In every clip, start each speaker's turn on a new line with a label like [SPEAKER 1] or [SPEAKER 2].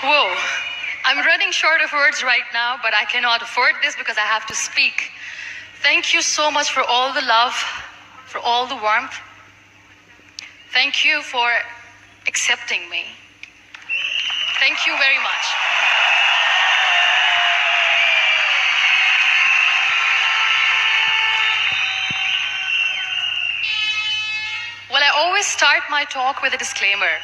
[SPEAKER 1] Whoa, I'm running short of words right now, but I cannot afford this because I have to speak. Thank you so much for all the love, for all the warmth. Thank you for accepting me. Thank you very much. Well, I always start my talk with a disclaimer.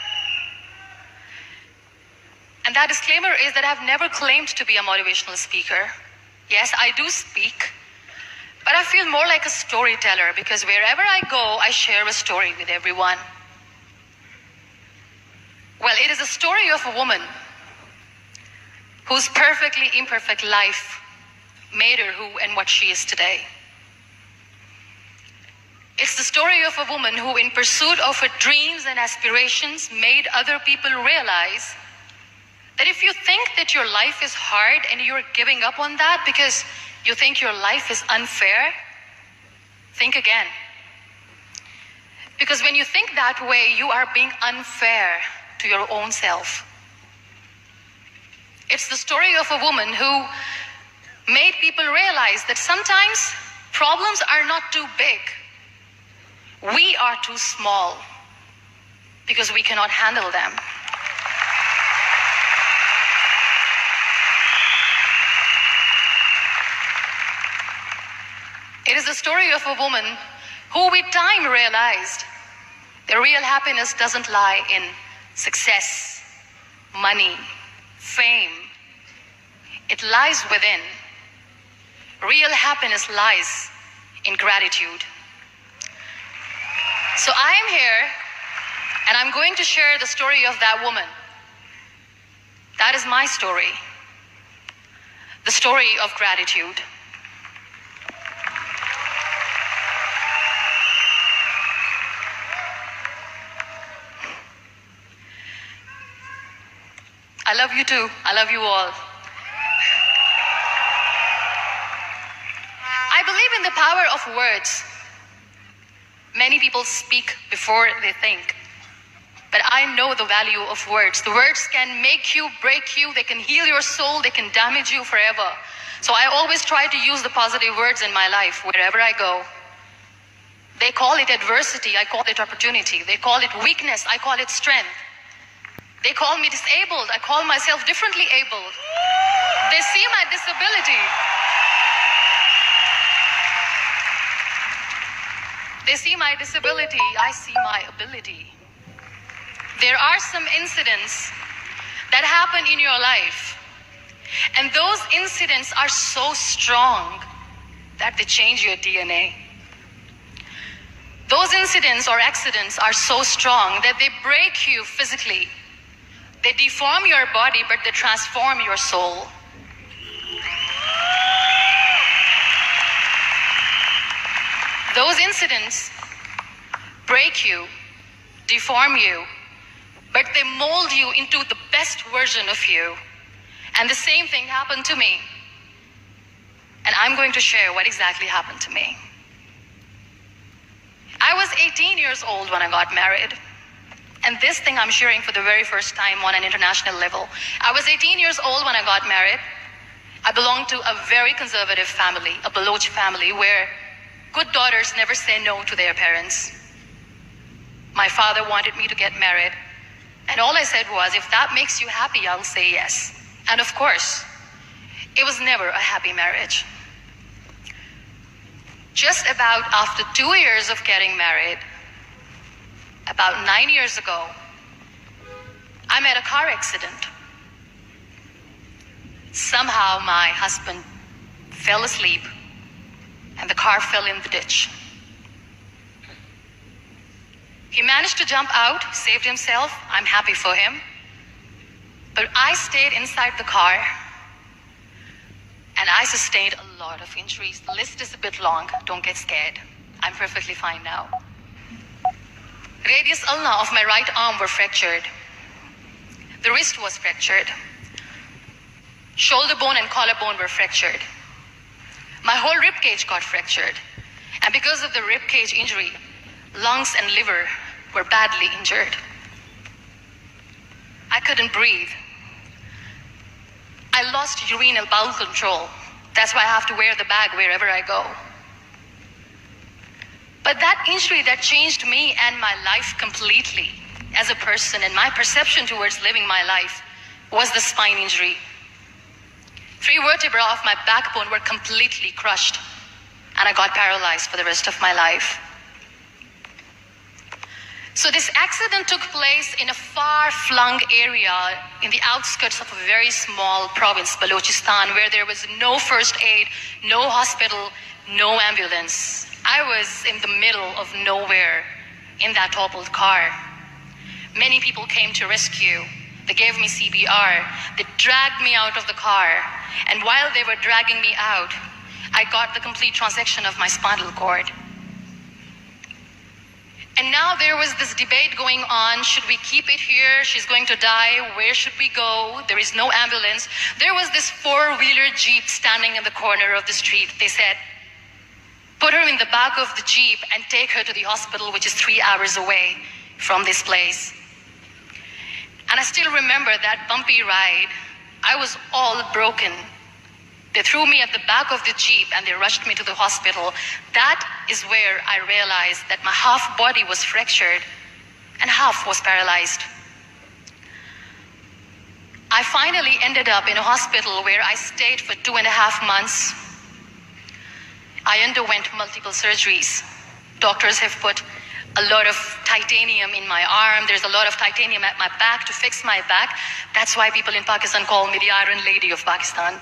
[SPEAKER 1] And that disclaimer is that I've never claimed to be a motivational speaker. Yes, I do speak, but I feel more like a storyteller because wherever I go, I share a story with everyone. Well, it is a story of a woman whose perfectly imperfect life made her who and what she is today. It's the story of a woman who, in pursuit of her dreams and aspirations, made other people realize that if you think that your life is hard and you're giving up on that because you think your life is unfair, think again. Because when you think that way, you are being unfair to your own self. It's the story of a woman who made people realize that sometimes problems are not too big. We are too small because we cannot handle them. It is the story of a woman who with time realized the real happiness doesn't lie in success, money, fame. It lies within. Real happiness lies in gratitude. So I am here and I'm going to share the story of that woman. That is my story. The story of gratitude. I love you too. I love you all. I believe in the power of words. Many people speak before they think. But I know the value of words. The words can make you, break you, they can heal your soul, they can damage you forever. So I always try to use the positive words in my life wherever I go. They call it adversity, I call it opportunity. They call it weakness, I call it strength. They call me disabled, I call myself differently abled. They see my disability. They see my disability, I see my ability. There are some incidents that happen in your life, and those incidents are so strong that they change your DNA. Those incidents or accidents are so strong that they break you physically. They deform your body, but they transform your soul. Those incidents break you, deform you, but they mold you into the best version of you. And the same thing happened to me. And I'm going to share what exactly happened to me. I was 18 years old when I got married. And this thing I'm sharing for the very first time on an international level. I was 18 years old when I got married. I belonged to a very conservative family, a Baloch family, where good daughters never say no to their parents. My father wanted me to get married. And all I said was, if that makes you happy, I'll say yes. And of course, it was never a happy marriage. Just about after 2 years of getting married, about 9 years ago, I met a car accident. Somehow my husband fell asleep and the car fell in the ditch. He managed to jump out, saved himself. I'm happy for him. But I stayed inside the car and I sustained a lot of injuries. The list is a bit long. Don't get scared. I'm perfectly fine now. Radius ulna of my right arm were fractured. The wrist was fractured. Shoulder bone and collarbone were fractured. My whole rib cage got fractured. And because of the rib cage injury, lungs and liver were badly injured. I couldn't breathe. I lost urinary bowel control. That's why I have to wear the bag wherever I go. But that injury that changed me and my life completely as a person and my perception towards living my life was the spine injury. 3 vertebrae of my backbone were completely crushed, and I got paralyzed for the rest of my life. So this accident took place in a far-flung area in the outskirts of a very small province, Balochistan, where there was no first aid, no hospital, no ambulance. I was in the middle of nowhere in that toppled car. Many people came to rescue. They gave me CPR. They dragged me out of the car. And while they were dragging me out, I got the complete transection of my spinal cord. And now there was this debate going on. Should we keep it here? She's going to die. Where should we go? There is no ambulance. There was this 4-wheeler Jeep standing in the corner of the street. They said, put her in the back of the Jeep and take her to the hospital, which is 3 hours away from this place. And I still remember that bumpy ride. I was all broken. They threw me at the back of the Jeep and they rushed me to the hospital. That is where I realized that my half body was fractured and half was paralyzed. I finally ended up in a hospital where I stayed for 2.5 months. I underwent multiple surgeries. Doctors have put a lot of titanium in my arm. There's a lot of titanium at my back to fix my back. That's why people in Pakistan call me the Iron Lady of Pakistan.